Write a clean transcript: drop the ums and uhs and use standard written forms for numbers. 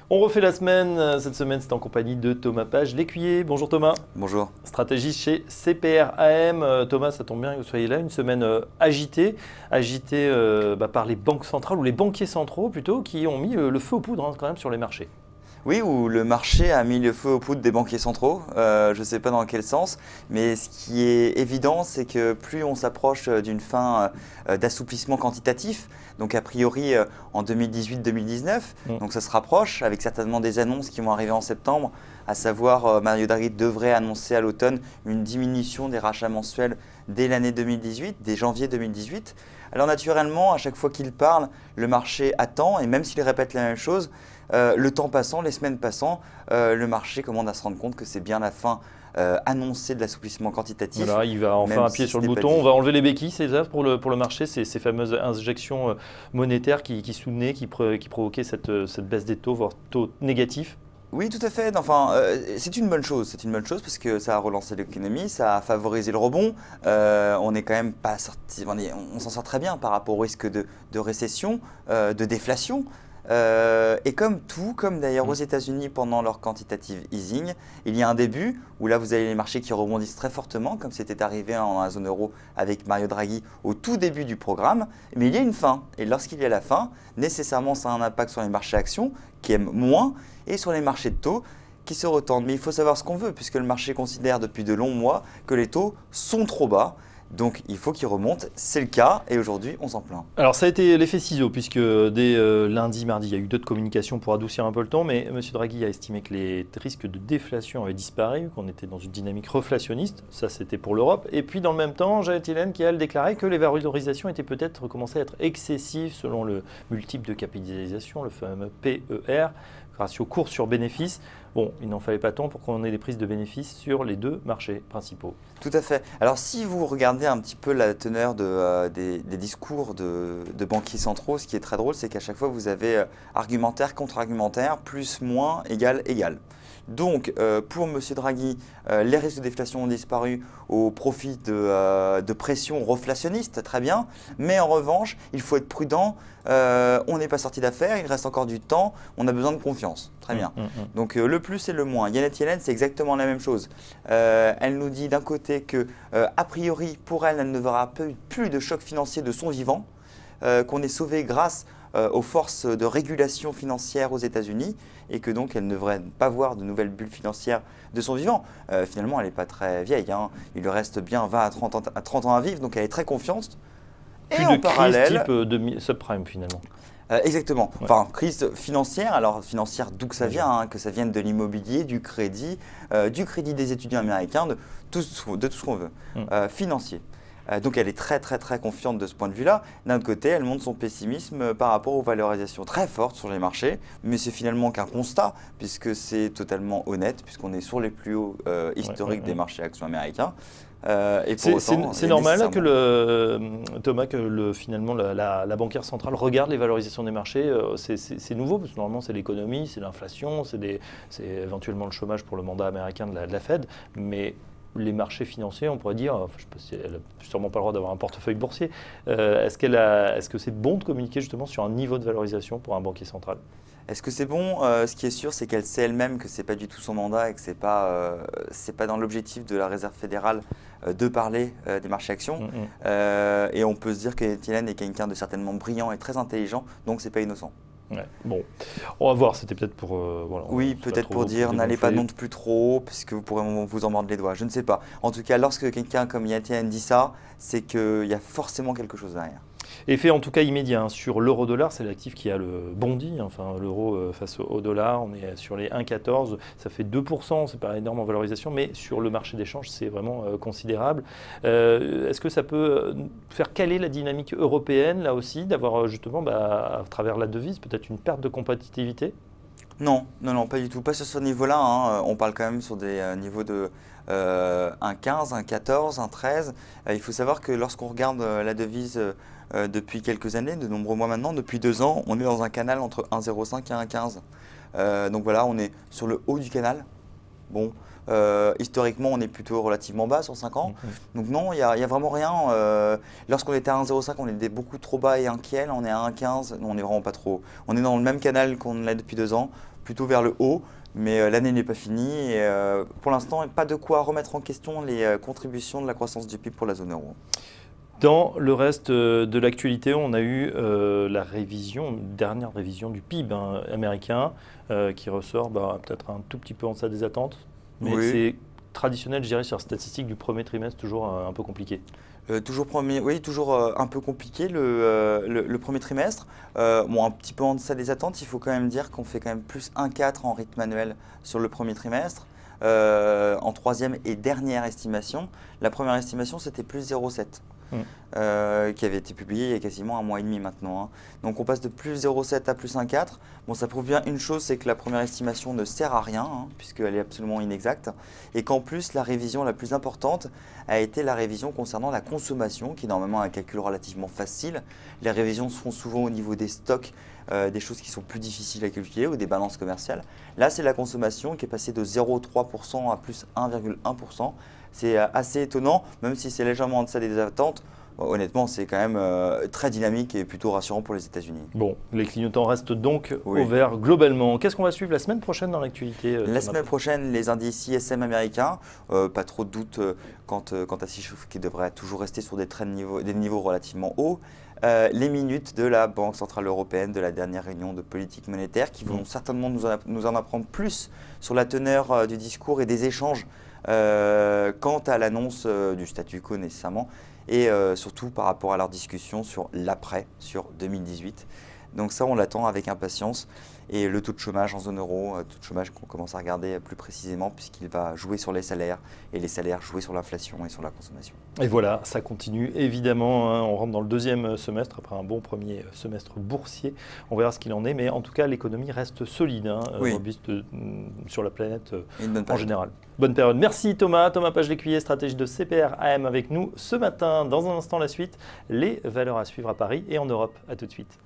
On refait la semaine. Cette semaine, c'est en compagnie de Thomas Page, l'écuyer. Bonjour Thomas. Bonjour. Stratégiste chez CPR AM. Thomas, ça tombe bien que vous soyez là. Une semaine agitée par les banques centrales ou les banquiers centraux plutôt, qui ont mis le feu aux poudres quand même sur les marchés. Oui, où le marché a mis le feu aux poudres des banquiers centraux. Je ne sais pas dans quel sens, mais ce qui est évident, c'est que plus on s'approche d'une fin d'assouplissement quantitatif, donc a priori en 2018-2019, donc ça se rapproche avec certainement des annonces qui vont arriver en septembre, à savoir Mario Draghi devrait annoncer à l'automne une diminution des rachats mensuels dès l'année 2018, dès janvier 2018. Alors naturellement, à chaque fois qu'il parle, le marché attend, et même s'il répète la même chose, le temps passant, les semaines passant, le marché commence à se rendre compte que c'est bien la fin annoncée de l'assouplissement quantitatif. Voilà, il va enfin appuyer sur le bouton. On va enlever les béquilles, c'est ça pour le marché, ces fameuses injections monétaires qui soutenaient, qui provoquaient cette baisse des taux, voire taux négatifs. Oui, tout à fait. Enfin, c'est une bonne chose. C'est une bonne chose parce que ça a relancé l'économie, ça a favorisé le rebond. On n'est quand même pas sorti. On s'en sort très bien par rapport au risque de récession, de déflation. Et comme tout, comme d'ailleurs aux États-Unis pendant leur quantitative easing, il y a un début où là vous avez les marchés qui rebondissent très fortement, comme c'était arrivé dans la zone euro avec Mario Draghi au tout début du programme. Mais il y a une fin. Et lorsqu'il y a la fin, nécessairement ça a un impact sur les marchés actions qui aiment moins et sur les marchés de taux qui se retendent. Mais il faut savoir ce qu'on veut puisque le marché considère depuis de longs mois que les taux sont trop bas. Donc il faut qu'il remonte, c'est le cas et aujourd'hui on s'en plaint. Alors ça a été l'effet ciseau puisque dès lundi, mardi, il y a eu d'autres communications pour adoucir un peu le temps, mais M. Draghi a estimé que les risques de déflation avaient disparu, qu'on était dans une dynamique reflationniste, ça c'était pour l'Europe. Et puis dans le même temps, Janet Yellen qui a déclaré que les valorisations étaient peut-être commencé à être excessives selon le multiple de capitalisation, le fameux PER, ratio cours sur bénéfice. Bon, il n'en fallait pas tant pour qu'on ait des prises de bénéfices sur les deux marchés principaux. Tout à fait. Alors si vous regardez un petit peu la teneur des discours de banquiers centraux, ce qui est très drôle, c'est qu'à chaque fois vous avez argumentaire, contre-argumentaire, plus, moins, égal, égal. Donc pour M. Draghi, les risques de déflation ont disparu au profit de pression reflationniste, très bien. Mais en revanche, il faut être prudent, on n'est pas sorti d'affaires, il reste encore du temps, on a besoin de confiance. Très bien. Donc le plus et le moins. Janet Yellen, c'est exactement la même chose. Elle nous dit d'un côté que, a priori, pour elle, elle ne verra plus de choc financier de son vivant, qu'on est sauvé grâce aux forces de régulation financière aux États-Unis et que donc elle ne devrait pas voir de nouvelles bulles financières de son vivant. Finalement, elle n'est pas très vieille. Hein. Il lui reste bien 20 à 30 ans à vivre, donc elle est très confiante. Plus de crise type de subprime finalement. Exactement. Ouais. Enfin, crise financière. Alors financière, d'où que ça vient, hein, que ça vienne de l'immobilier, du crédit des étudiants américains, de tout ce qu'on veut. Financier. Donc elle est très confiante de ce point de vue-là. D'un autre côté, elle montre son pessimisme par rapport aux valorisations très fortes sur les marchés, mais c'est finalement qu'un constat, puisque c'est totalement honnête, puisqu'on est sur les plus hauts historiques des marchés actions américains. C'est normal que Thomas, que finalement la banquière centrale regarde les valorisations des marchés. C'est nouveau parce que normalement c'est l'économie, c'est l'inflation, c'est éventuellement le chômage pour le mandat américain de la Fed, mais les marchés financiers, on pourrait dire, je sais pas si elle n'a sûrement pas le droit d'avoir un portefeuille boursier. Est-ce que c'est bon de communiquer justement sur un niveau de valorisation pour un banquier central? Est-ce que c'est bon? Ce qui est sûr, c'est qu'elle sait elle-même que ce n'est pas du tout son mandat et que ce n'est pas dans l'objectif de la Réserve fédérale de parler des marchés actions. Et on peut se dire que Yellen est quelqu'un de certainement brillant et très intelligent, donc ce n'est pas innocent. Ouais, bon, on va voir, c'était peut-être pour… voilà, oui, peut-être pour dire n'allez pas non plus trop, puisque vous pourrez vous en mordre les doigts, je ne sais pas. En tout cas, lorsque quelqu'un comme Janet Yellen dit ça, c'est qu'il y a forcément quelque chose derrière. Effet en tout cas immédiat hein, sur l'euro-dollar, c'est l'actif qui a le bondi, enfin l'euro face au dollar, on est sur les 1,14, ça fait 2%, c'est pas énorme en valorisation, mais sur le marché d'échange c'est vraiment considérable. Est-ce que ça peut faire caler la dynamique européenne là aussi, d'avoir justement à travers la devise peut-être une perte de compétitivité? Non, pas du tout, pas sur ce niveau-là, hein. On parle quand même sur des niveaux de 1,15, 1,14, 1,13. Il faut savoir que lorsqu'on regarde la devise depuis quelques années, de nombreux mois maintenant, depuis 2 ans, on est dans un canal entre 1,05 et 1,15. Donc voilà, on est sur le haut du canal. Bon, historiquement, on est plutôt relativement bas sur 5 ans. Donc non, il y a vraiment rien. Lorsqu'on était à 1,05, on était beaucoup trop bas et inquiet. Là, on est à 1,15. Non, on n'est vraiment pas trop. On est dans le même canal qu'on l'a depuis 2 ans. plutôt vers le haut. Mais l'année n'est pas finie et pour l'instant, pas de quoi remettre en question les contributions de la croissance du PIB pour la zone euro. Dans le reste de l'actualité, on a eu la dernière révision du PIB américain qui ressort peut-être un tout petit peu en deçà des attentes. Mais Oui. c'est traditionnel, je dirais, sur la statistique du premier trimestre, toujours un peu compliqué. Toujours un peu compliqué le premier trimestre. Un petit peu en deçà des attentes. Il faut quand même dire qu'on fait quand même plus 1,4 en rythme annuel sur le premier trimestre. En troisième et dernière estimation, la première estimation c'était plus 0,7. Qui avait été publié il y a quasiment un mois et demi maintenant. Hein. Donc on passe de plus 0,7 à plus 1,4. Bon, ça prouve bien une chose, c'est que la première estimation ne sert à rien, hein, puisqu'elle est absolument inexacte. Et qu'en plus, la révision la plus importante a été la révision concernant la consommation, qui est normalement un calcul relativement facile. Les révisions se font souvent au niveau des stocks, des choses qui sont plus difficiles à calculer ou des balances commerciales. Là, c'est la consommation qui est passée de 0,3% à plus 1,1%. C'est assez étonnant, même si c'est légèrement en deçà des attentes. Honnêtement, c'est quand même très dynamique et plutôt rassurant pour les États-Unis. Bon, les clignotants restent donc au vert globalement. Qu'est-ce qu'on va suivre la semaine prochaine dans l'actualité La semaine prochaine, les indices ISM américains. Pas trop de doute quant à ces chiffres qui devraient toujours rester sur des niveaux relativement hauts. Les minutes de la Banque Centrale Européenne, de la dernière réunion de politique monétaire, qui vont certainement nous en apprendre plus sur la teneur du discours et des échanges quant à l'annonce du statu quo nécessairement, et surtout par rapport à leur discussion sur l'après, sur 2018. Donc ça, on l'attend avec impatience. Et le taux de chômage en zone euro, taux de chômage qu'on commence à regarder plus précisément puisqu'il va jouer sur les salaires et les salaires jouer sur l'inflation et sur la consommation. Et voilà, ça continue évidemment. Hein, on rentre dans le deuxième semestre après un bon premier semestre boursier. On verra ce qu'il en est, mais en tout cas, l'économie reste solide, robuste sur la planète en général. Bonne période. Merci Thomas. Thomas Page-Lécuyer, stratège de CPR AM avec nous ce matin. Dans un instant, la suite, les valeurs à suivre à Paris et en Europe. À tout de suite.